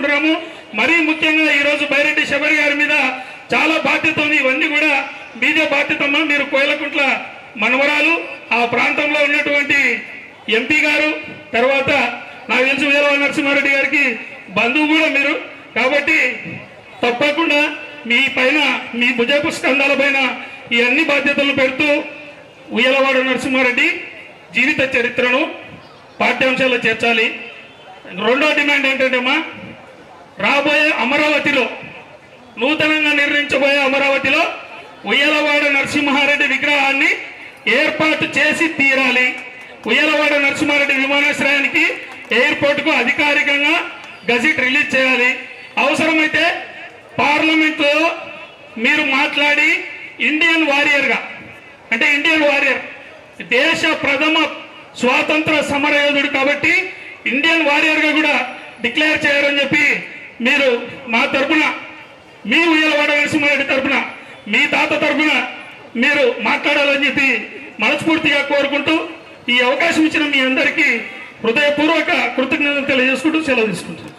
కోరుకుంటున్నాము. మరీ ముఖ్యంగా ఈరోజు బైరెడ్డి శబరి గారి మీద చాలా బాధ్యత ఉంది. ఇవన్నీ కూడా మీదే బాధ్యతమ్మా. మీరు కోయలకుంట్ల మనవరాలు, ఆ ప్రాంతంలో ఉన్నటువంటి ఎంపీ గారు, తర్వాత నాకు తెలిసి వీరవ నరసింహారెడ్డి గారికి బంధువు కూడా మీరు. కాబట్టి తప్పకుండా మీ పైన, మీ భుజపు స్కంధాల పైన ఈ అన్ని బాధ్యతలను పెడుతూ ఉయ్యలవాడ నరసింహారెడ్డి జీవిత చరిత్రను పాఠ్యాంశాల్లో చేర్చాలి. రెండో డిమాండ్ ఏంటంటేమ్మా, రాబోయే అమరావతిలో, నూతనంగా నిర్మించబోయే అమరావతిలో ఉయ్యలవాడ నరసింహారెడ్డి విగ్రహాన్ని ఏర్పాటు చేసి తీరాలి. ఉయ్యలవాడ నరసింహారెడ్డి విమానాశ్రయానికి, ఎయిర్పోర్టుకు అధికారికంగా గజెట్ రిలీజ్ చేయాలి. అవసరమైతే పార్లమెంట్లో మీరు మాట్లాడి ఇండియన్ వారియర్గా, అంటే ఇండియన్ వారియర్, దేశ ప్రథమ స్వాతంత్ర సమరయోధుడు కాబట్టి ఇండియన్ వారియర్గా కూడా డిక్లేర్ చేయాలని చెప్పి మీరు మా తరఫున, మీ ఉయ్యలవాడ నరసింహారెడ్డి తరఫున, మీ తాత తరఫున మీరు మాట్లాడాలని చెప్పి మనస్ఫూర్తిగా కోరుకుంటూ, ఈ అవకాశం ఇచ్చిన మీ అందరికీ హృదయపూర్వక కృతజ్ఞతలు తెలియజేసుకుంటూ సెలవు తీసుకుంటాను.